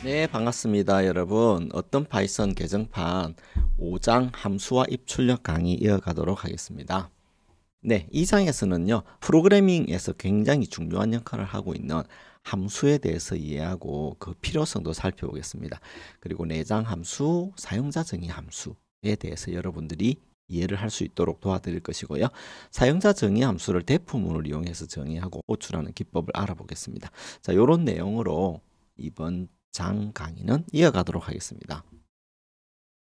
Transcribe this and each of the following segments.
네, 반갑습니다, 여러분. 어떤 파이썬 개정판 5장 함수와 입출력 강의 이어가도록 하겠습니다. 네, 이 장에서는요, 프로그래밍에서 굉장히 중요한 역할을 하고 있는 함수에 대해서 이해하고 그 필요성도 살펴보겠습니다. 그리고 내장 함수, 사용자 정의 함수에 대해서 여러분들이 이해를 할 수 있도록 도와드릴 것이고요. 사용자 정의 함수를 대표문을 이용해서 정의하고 호출하는 기법을 알아보겠습니다. 자, 이런 내용으로 이번 장 강의는 이어가도록 하겠습니다.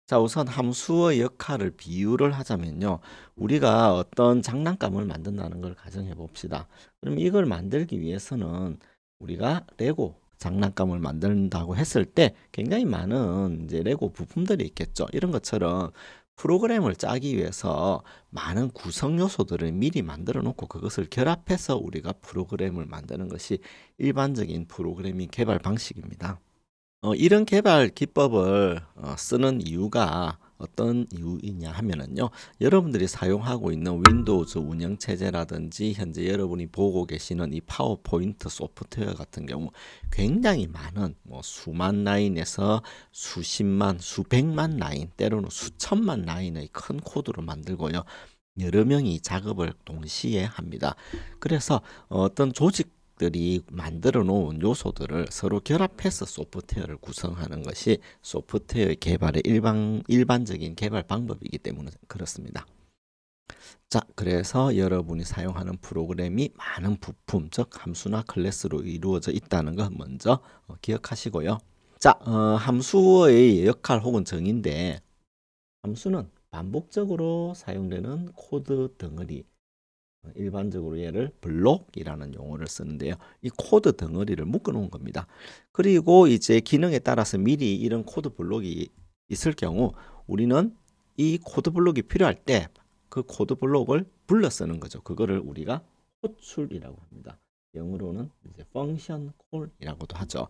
자, 우선 함수의 역할을 비유를 하자면요. 우리가 어떤 장난감을 만든다는 걸 가정해 봅시다. 그럼 이걸 만들기 위해서는 우리가 레고 장난감을 만든다고 했을 때 굉장히 많은 이제 레고 부품들이 있겠죠. 이런 것처럼 프로그램을 짜기 위해서 많은 구성 요소들을 미리 만들어 놓고 그것을 결합해서 우리가 프로그램을 만드는 것이 일반적인 프로그래밍 개발 방식입니다. 이런 개발 기법을 쓰는 이유가 어떤 이유이냐 하면은요, 여러분들이 사용하고 있는 윈도우즈 운영체제라든지 현재 여러분이 보고 계시는 이 파워포인트 소프트웨어 같은 경우 굉장히 많은 수만 라인에서 수십만, 수백만 라인, 때로는 수천만 라인의 큰 코드를 만들고요. 여러 명이 작업을 동시에 합니다. 그래서 어떤 조직들이 만들어 놓은 요소들을 서로 결합해서 소프트웨어를 구성하는 것이 소프트웨어 개발의 일반적인 개발 방법이기 때문에 그렇습니다. 자, 그래서 여러분이 사용하는 프로그램이 많은 부품, 즉 함수나 클래스로 이루어져 있다는 거 먼저 기억하시고요. 자, 함수의 역할 혹은 정의인데, 함수는 반복적으로 사용되는 코드 덩어리, 일반적으로 얘를 블록이라는 용어를 쓰는데요. 이 코드 덩어리를 묶어 놓은 겁니다. 그리고 이제 기능에 따라서 미리 이런 코드 블록이 있을 경우 우리는 이 코드 블록이 필요할 때 그 코드 블록을 불러 쓰는 거죠. 그거를 우리가 호출이라고 합니다. 영어로는 이제 펑션 콜이라고도 하죠.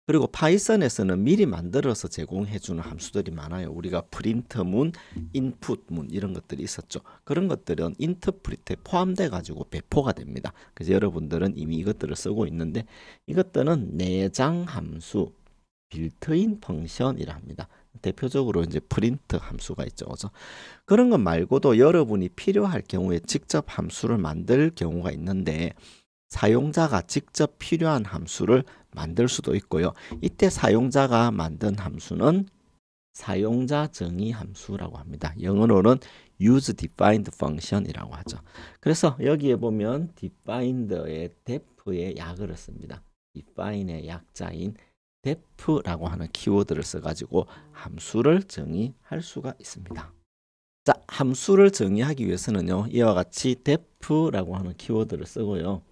그리고 파이썬에서는 미리 만들어서 제공해주는 함수들이 많아요. 우리가 프린트문, 인풋문 이런 것들이 있었죠. 그런 것들은 인터프리트에 포함돼 가지고 배포가 됩니다. 그래서 여러분들은 이미 이것들을 쓰고 있는데 이것들은 내장 함수, 빌트인 펑션이라 합니다. 대표적으로 이제 프린트 함수가 있죠. 그죠? 그런 것 말고도 여러분이 필요할 경우에 직접 함수를 만들 경우가 있는데 사용자가 직접 필요한 함수를 만들 수도 있고요. 이때 사용자가 만든 함수는 사용자 정의 함수라고 합니다. 영어로는 use defined function이라고 하죠. 그래서 여기에 보면 defined의 def의 약을 씁니다. define의 약자인 def라고 하는 키워드를 써가지고 함수를 정의할 수가 있습니다. 자, 함수를 정의하기 위해서는요, 이와 같이 def라고 하는 키워드를 쓰고요.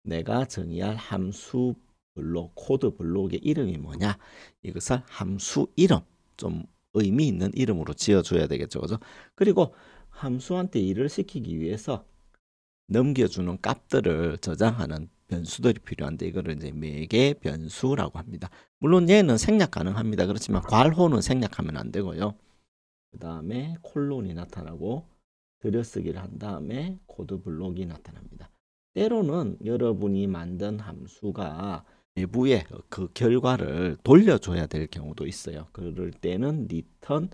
내가 정의할 함수 블록, 코드 블록의 이름이 뭐냐? 이것을 함수 이름, 좀 의미 있는 이름으로 지어줘야 되겠죠. 그죠? 그리고 함수한테 일을 시키기 위해서 넘겨주는 값들을 저장하는 변수들이 필요한데 이거를 이제 매개 변수라고 합니다. 물론 얘는 생략 가능합니다. 그렇지만 괄호는 생략하면 안 되고요. 그 다음에 콜론이 나타나고 들여쓰기를 한 다음에 코드 블록이 나타납니다. 때로는 여러분이 만든 함수가 내부에 그 결과를 돌려줘야 될 경우도 있어요. 그럴 때는 return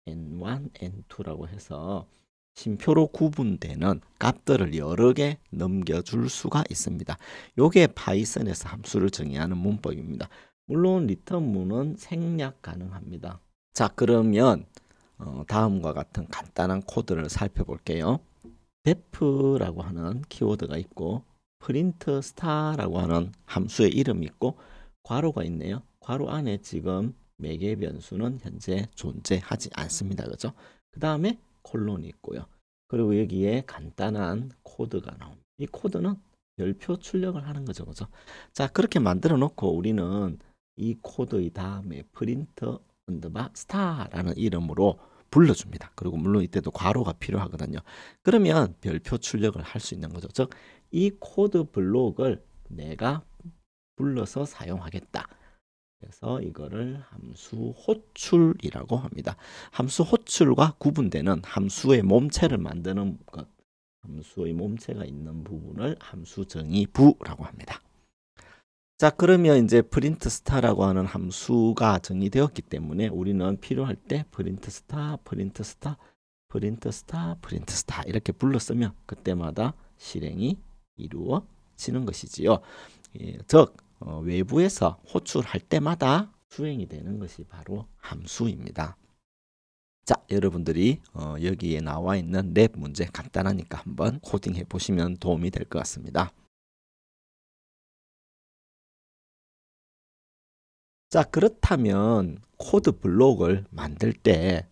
n1, n2라고 해서 심표로 구분되는 값들을 여러 개 넘겨줄 수가 있습니다. 요게 파이썬에서 함수를 정의하는 문법입니다. 물론 return문은 생략 가능합니다. 자, 그러면 다음과 같은 간단한 코드를 살펴볼게요. def라고 하는 키워드가 있고 print star라고 하는 함수의 이름이 있고 괄호가 있네요. 괄호 안에 지금 매개 변수는 현재 존재하지 않습니다. 그죠? 그 다음에 콜론이 있고요. 그리고 여기에 간단한 코드가 나옵니다. 이 코드는 별표 출력을 하는 거죠. 그죠? 자, 그렇게 만들어 놓고 우리는 이 코드의 다음에 print star라는 이름으로 불러줍니다. 그리고 물론 이때도 괄호가 필요하거든요. 그러면 별표 출력을 할 수 있는 거죠. 즉, 이 코드 블록을 내가 불러서 사용하겠다. 그래서 이거를 함수 호출이라고 합니다. 함수 호출과 구분되는 함수의 몸체를 만드는 것, 함수의 몸체가 있는 부분을 함수 정의부라고 합니다. 자, 그러면 이제 프린트 스타라고 하는 함수가 정의되었기 때문에 우리는 필요할 때 프린트 스타, 프린트 스타, 프린트 스타, 프린트 스타 이렇게 불러 쓰면 그때마다 실행이 이루어지는 것이지요. 예, 즉 외부에서 호출할 때마다 수행이 되는 것이 바로 함수입니다. 자, 여러분들이 여기에 나와 있는 랩 문제 간단하니까 한번 코딩해 보시면 도움이 될 것 같습니다. 자, 그렇다면 코드 블록을 만들 때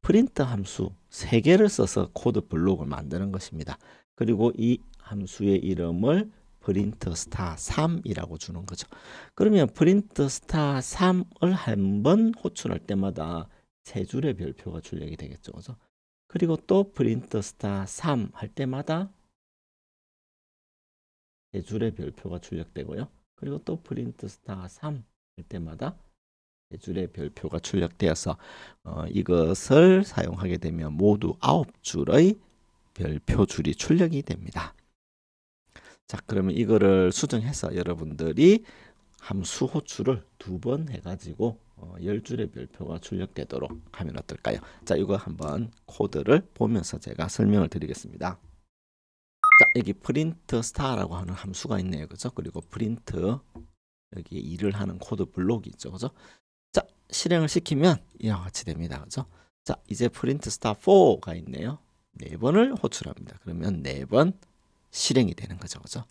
프린트 함수 3개를 써서 코드 블록을 만드는 것입니다. 그리고 이 함수의 이름을 프린트 스타 3이라고 주는 거죠. 그러면 프린트 스타 3을 한번 호출할 때마다 3줄의 별표가 출력이 되겠죠. 그죠? 그리고 또 프린트 스타 3 할 때마다 3줄의 별표가 출력되고요. 그리고 또 프린트 스타 3 할 때마다 3줄의 별표가 출력되어서 이것을 사용하게 되면 모두 9줄의 별표 줄이 출력이 됩니다. 자, 그러면 이거를 수정해서 여러분들이 함수 호출을 2번 해가지고 10줄의 별표가 출력되도록 하면 어떨까요? 자, 이거 한번 코드를 보면서 제가 설명을 드리겠습니다. 자, 여기 프린트 스타라고 하는 함수가 있네요. 그죠? 그리고 프린트 여기에 일을 하는 코드 블록이 있죠. 그죠? 자, 실행을 시키면 이와 같이 됩니다. 그죠? 자, 이제 프린트 스타 4가 있네요. 4번을 호출합니다. 그러면 4번 실행이 되는 거죠. 그죠?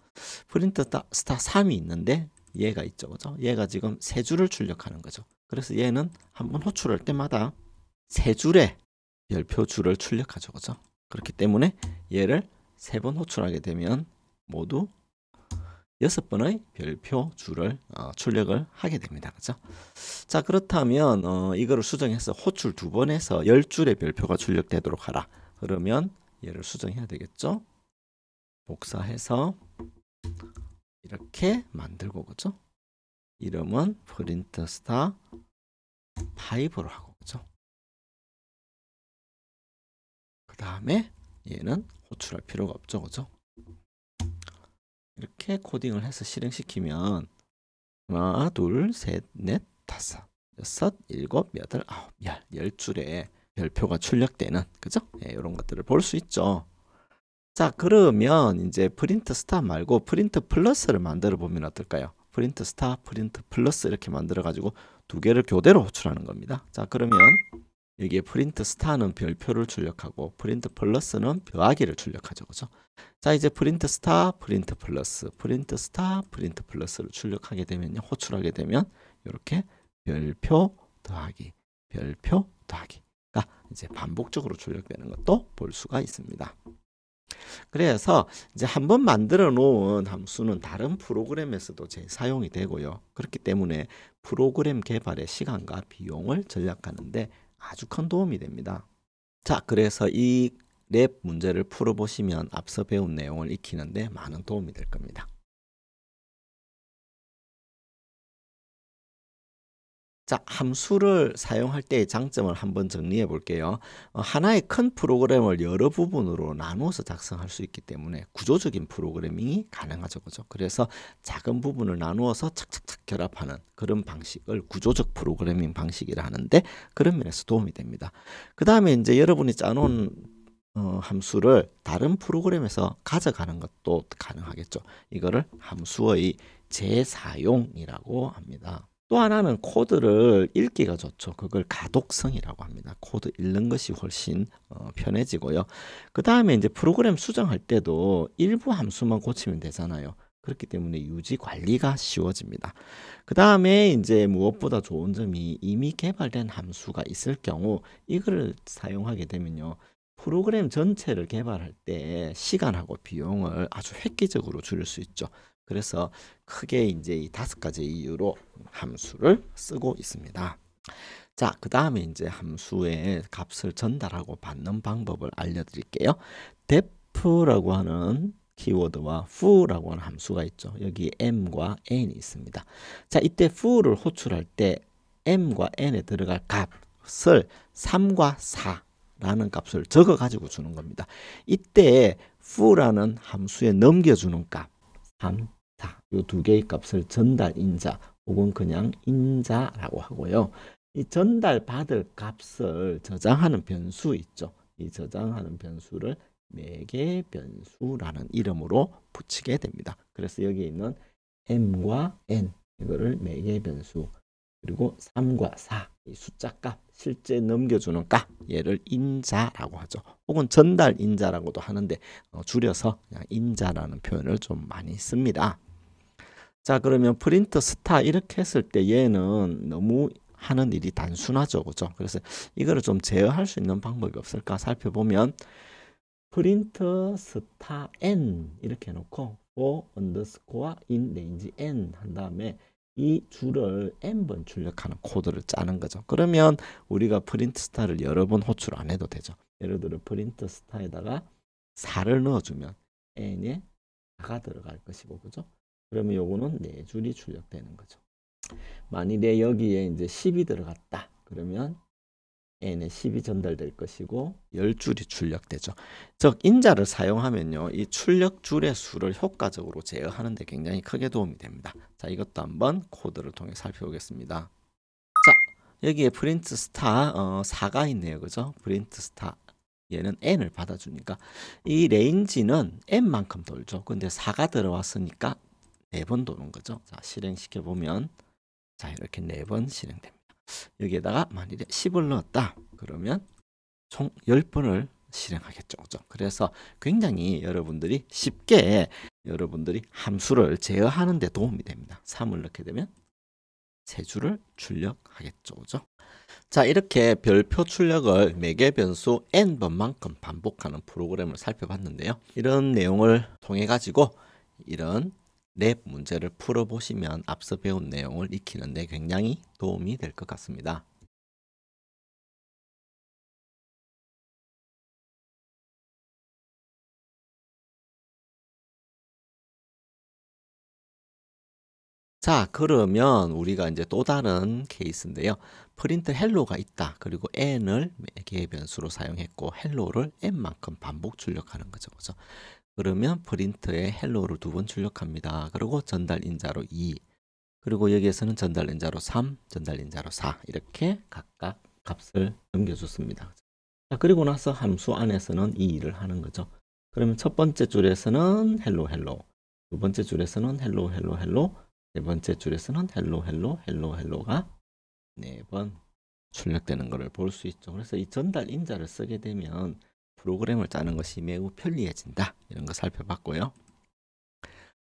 프린트 스타 3이 있는데 얘가 있죠. 그죠? 얘가 지금 3줄을 출력하는 거죠. 그래서 얘는 한번 호출할 때마다 3줄의 별표 줄을 출력하죠. 그죠? 그렇기 때문에 얘를 3번 호출하게 되면 모두 6번의 별표 줄을 출력을 하게 됩니다. 그죠? 자, 그렇다면 이거를 수정해서 호출 2번 해서 10줄의 별표가 출력되도록 하라. 그러면 얘를 수정해야 되겠죠? 복사해서 이렇게 만들고, 그죠? 이름은 프린트 스타 5로 하고, 그죠? 그 다음에 얘는 호출할 필요가 없죠. 그죠? 이렇게 코딩을 해서 실행시키면 하나, 둘, 셋, 넷, 다섯, 여섯, 일곱, 여덟, 아홉, 10줄의 별표가 출력되는, 그죠? 예, 이런 것들을 볼 수 있죠. 자, 그러면 이제 프린트 스타 말고 프린트 플러스를 만들어 보면 어떨까요? 프린트 스타, 프린트 플러스 이렇게 만들어 가지고 2개를 교대로 호출하는 겁니다. 자, 그러면 여기에 프린트 스타는 별표를 출력하고 프린트 플러스는 더하기를 출력하죠. 그죠? 자, 이제 프린트 스타, 프린트 플러스, 프린트 스타, 프린트 플러스를 출력하게 되면요. 호출하게 되면 이렇게 별표 더하기, 별표 더하기가 이제 반복적으로 출력되는 것도 볼 수가 있습니다. 그래서 이제 한번 만들어 놓은 함수는 다른 프로그램에서도 재사용이 되고요. 그렇기 때문에 프로그램 개발의 시간과 비용을 절약하는데 아주 큰 도움이 됩니다. 자, 그래서 이 랩 문제를 풀어보시면 앞서 배운 내용을 익히는데 많은 도움이 될 겁니다. 자, 함수를 사용할 때의 장점을 한번 정리해 볼게요. 하나의 큰 프로그램을 여러 부분으로 나누어서 작성할 수 있기 때문에 구조적인 프로그래밍이 가능하죠. 그죠? 그래서 작은 부분을 나누어서 착착착 결합하는 그런 방식을 구조적 프로그래밍 방식이라 하는데 그런 면에서 도움이 됩니다. 그 다음에 이제 여러분이 짜놓은 함수를 다른 프로그램에서 가져가는 것도 가능하겠죠. 이거를 함수의 재사용이라고 합니다. 또 하나는 코드를 읽기가 좋죠. 그걸 가독성이라고 합니다. 코드 읽는 것이 훨씬 편해지고요. 그 다음에 이제 프로그램 수정할 때도 일부 함수만 고치면 되잖아요. 그렇기 때문에 유지 관리가 쉬워집니다. 그 다음에 이제 무엇보다 좋은 점이 이미 개발된 함수가 있을 경우 이거를 사용하게 되면요. 프로그램 전체를 개발할 때 시간하고 비용을 아주 획기적으로 줄일 수 있죠. 그래서 크게 이제 이 5가지 이유로 함수를 쓰고 있습니다. 자, 그 다음에 이제 함수의 값을 전달하고 받는 방법을 알려드릴게요. def라고 하는 키워드와 foo라고 하는 함수가 있죠. 여기 m과 n이 있습니다. 자, 이때 foo를 호출할 때 m과 n에 들어갈 값을 3과 4라는 값을 적어 가지고 주는 겁니다. 이때 foo라는 함수에 넘겨주는 값 3, 4 이 두 개의 값을 전달 인자 혹은 그냥 인자라고 하고요. 이 전달 받을 값을 저장하는 변수 있죠. 이 저장하는 변수를 매개 변수라는 이름으로 붙이게 됩니다. 그래서 여기 있는 m과 n 이거를 매개 변수, 그리고 3과 4 이 숫자 값, 실제 넘겨주는 값, 얘를 인자라고 하죠. 혹은 전달 인자라고도 하는데 줄여서 그냥 인자라는 표현을 좀 많이 씁니다. 자, 그러면 프린트 스타 이렇게 했을 때 얘는 너무 하는 일이 단순하죠, 그죠? 그래서 이거를 좀 제어할 수 있는 방법이 없을까 살펴보면 프린트 스타 n 이렇게 해놓고 for underscore in range n 한 다음에 이 줄을 n번 출력하는 코드를 짜는 거죠. 그러면 우리가 프린트 스타를 여러 번 호출 안 해도 되죠. 예를 들어 프린트 스타에다가 4를 넣어주면 n에 4가 들어갈 것이고, 그죠? 그러면 요거는 4줄이 출력되는 거죠. 만일에 여기에 이제 10이 들어갔다. 그러면 n에 10이 전달될 것이고 10줄이 출력되죠. 즉 인자를 사용하면요, 이 출력 줄의 수를 효과적으로 제어하는 데 굉장히 크게 도움이 됩니다. 자, 이것도 한번 코드를 통해 살펴보겠습니다. 자, 여기에 프린트 스타 4가 있네요. 그죠? 프린트 스타 얘는 n을 받아주니까 이 레인지는 n만큼 돌죠. 근데 4가 들어왔으니까 4번 도는 거죠. 자, 실행시켜 보면 자, 이렇게 4번 실행됩니다. 여기에다가 만일에 10을 넣었다. 그러면 총 10번을 실행하겠죠. 그죠? 그래서 굉장히 여러분들이 쉽게 여러분들이 함수를 제어하는 데 도움이 됩니다. 3을 넣게 되면 3줄을 출력하겠죠. 그죠? 자, 이렇게 별표 출력을 매개 변수 n번만큼 반복하는 프로그램을 살펴봤는데요. 이런 내용을 통해 가지고 이런 랩 문제를 풀어보시면 앞서 배운 내용을 익히는 데 굉장히 도움이 될 것 같습니다. 자, 그러면 우리가 이제 또 다른 케이스인데요. 프린트 헬로가 있다. 그리고 n을 매개 변수로 사용했고 헬로를 n만큼 반복 출력하는 거죠. 그죠? 그러면 프린트에 헬로를 2번 출력합니다. 그리고 전달 인자로 2, 그리고 여기에서는 전달 인자로 3, 전달 인자로 4 이렇게 각각 값을 넘겨줬습니다. 자, 그리고 나서 함수 안에서는 이 일을 하는 거죠. 그러면 첫 번째 줄에서는 헬로 헬로, 두 번째 줄에서는 헬로 헬로 헬로, 네 번째 줄에서는 헬로 헬로 헬로 헬로가 4번 출력되는 것을 볼 수 있죠. 그래서 이 전달 인자를 쓰게 되면 프로그램을 짜는 것이 매우 편리해진다. 이런 거 살펴봤고요.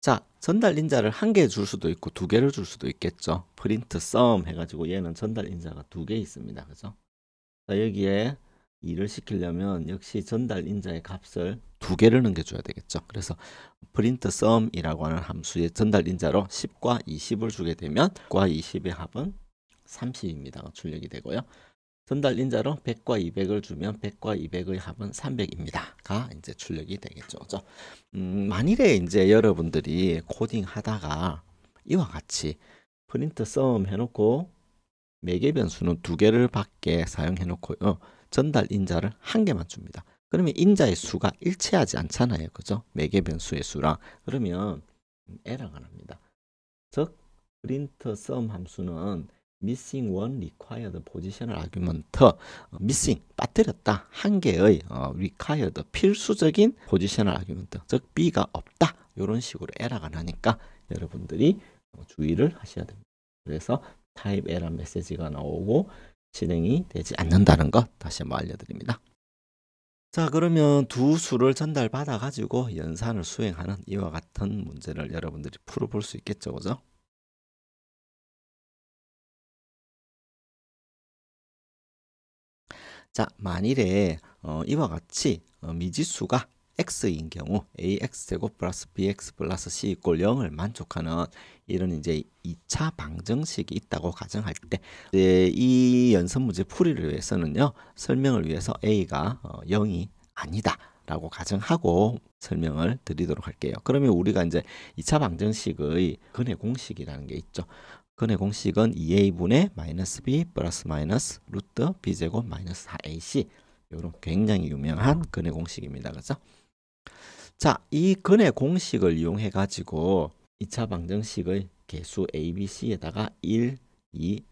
자, 전달 인자를 1개 줄 수도 있고 2개를 줄 수도 있겠죠. 프린트 썸 해가지고 얘는 전달 인자가 2개 있습니다. 그죠? 자, 여기에 일을 시키려면 역시 전달 인자의 값을 2개를 넘겨줘야 되겠죠. 그래서 프린트 썸이라고 하는 함수의 전달 인자로 10과 20을 주게 되면 10과 20의 합은 30입니다. 출력이 되고요. 전달 인자로 100과 200을 주면 100과 200의 합은 300입니다.가 이제 출력이 되겠죠. 그죠? 만일에 이제 여러분들이 코딩 하다가 이와 같이 프린트 썸 해놓고 매개 변수는 2개를 밖에 사용해 놓고요. 전달 인자를 1개만 줍니다. 그러면 인자의 수가 일치하지 않잖아요. 그죠? 매개 변수의 수랑. 그러면 에러가 납니다. 즉 프린트 sum 함수는 missing one required positional argument, missing 빠뜨렸다 1개의 required 필수적인 positional argument, 즉 b가 없다 이런 식으로 에러가 나니까 여러분들이 주의를 하셔야 됩니다. 그래서 타입 에러 메시지가 나오고 실행이 되지 않는다는 것 다시 한번 알려드립니다. 자, 그러면 두 수를 전달받아 가지고 연산을 수행하는 이와 같은 문제를 여러분들이 풀어볼 수 있겠죠, 그죠? 자, 만일에 이와 같이 미지수가 x인 경우 ax제곱 플러스 bx 플러스 c 이꼴 0을 만족하는 이런 이제 2차 방정식이 있다고 가정할 때 이 연산 문제 풀이를 위해서는요, 설명을 위해서 a가 0이 아니다 라고 가정하고 설명을 드리도록 할게요. 그러면 우리가 이제 2차 방정식의 근해 공식이라는 게 있죠. 근해 공식은 2a분의 마이너스 b 플러스 마이너스 루트 b제곱 마이너스 4ac, 이런 굉장히 유명한 근해 공식입니다. 그죠? 자, 이 근해 공식을 이용해 가지고 2차 방정식의 개수 ABC에다가 1, 2,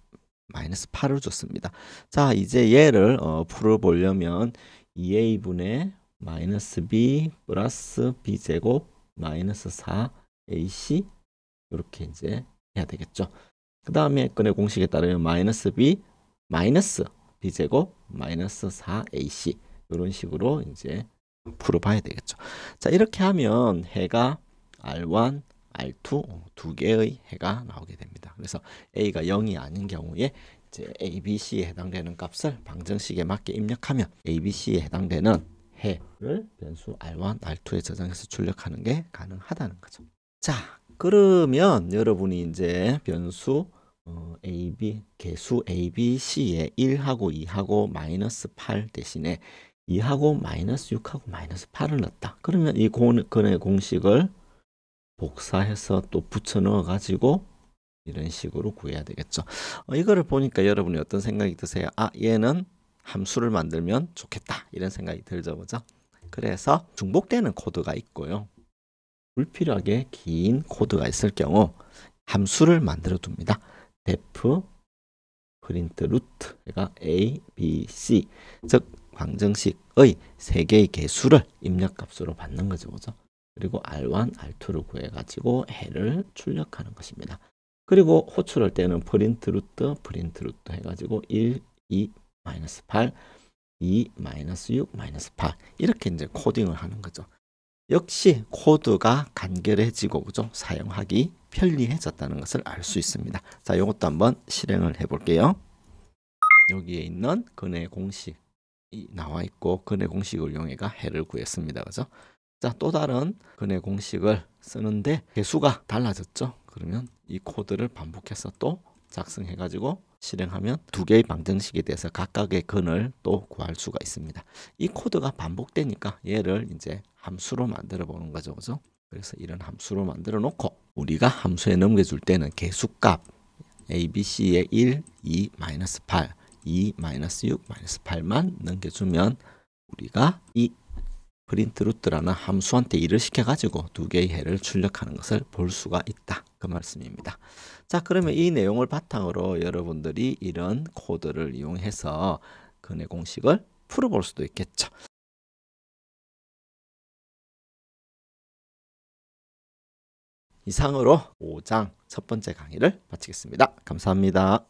마이너스 8을 줬습니다. 자, 이제 얘를 풀어보려면 2a분의 마이너스 b 플러스 b제곱 마이너스 4ac 이렇게 이제 해야 되겠죠. 그 다음에 근의 공식에 따르면 마이너스 b 마이너스 b제곱 마이너스 4ac 이런 식으로 이제 풀어봐야 되겠죠. 자, 이렇게 하면 해가 R1, R2 두 개의 해가 나오게 됩니다. 그래서 A가 0이 아닌 경우에 이제 A, B, C에 해당되는 값을 방정식에 맞게 입력하면 A, B, C에 해당되는 해를 변수 R1, R2에 저장해서 출력하는 게 가능하다는 거죠. 자, 그러면 여러분이 이제 변수 A, B, 개수 A, B, C에 1하고 2하고 마이너스 8 대신에 2하고 마이너스 6하고 마이너스 8을 넣었다. 그러면 이 근의 공식을 복사해서 또 붙여 넣어 가지고 이런 식으로 구해야 되겠죠. 이거를 보니까 여러분이 어떤 생각이 드세요? 아, 얘는 함수를 만들면 좋겠다 이런 생각이 들죠, 그죠? 그래서 중복되는 코드가 있고요, 불필요하게 긴 코드가 있을 경우 함수를 만들어 둡니다. def print root가 a, b, c, 즉 방정식의 세 개의 개수를 입력값으로 받는 거죠, 그죠? 그리고 R1, R2를 구해가지고 해를 출력하는 것입니다. 그리고 호출할 때는 프린트 루트 해가지고 1, 2, 마이너스 8, 2, 마이너스 6, 마이너스 8 이렇게 이제 코딩을 하는 거죠. 역시 코드가 간결해지고 그죠? 사용하기 편리해졌다는 것을 알 수 있습니다. 자, 이것도 한번 실행을 해볼게요. 여기에 있는 근의 공식이 나와 있고 근의 공식을 이용해가 해를 구했습니다. 그죠? 자, 또 다른 근의 공식을 쓰는데 개수가 달라졌죠. 그러면 이 코드를 반복해서 또 작성해 가지고 실행하면 두 개의 방정식에 대해서 각각의 근을 또 구할 수가 있습니다. 이 코드가 반복되니까 얘를 이제 함수로 만들어 보는 거죠. 그죠? 그래서 이런 함수로 만들어 놓고 우리가 함수에 넘겨줄 때는 개수값 ABC의 1, 2, 마이너스 8, 2, 마이너스 6, 마이너스 8만 넘겨주면 우리가 이 프린트 루트라는 함수한테 일을 시켜가지고 두 개의 해를 출력하는 것을 볼 수가 있다. 그 말씀입니다. 자, 그러면 이 내용을 바탕으로 여러분들이 이런 코드를 이용해서 근의 공식을 풀어볼 수도 있겠죠. 이상으로 5장 첫 번째 강의를 마치겠습니다. 감사합니다.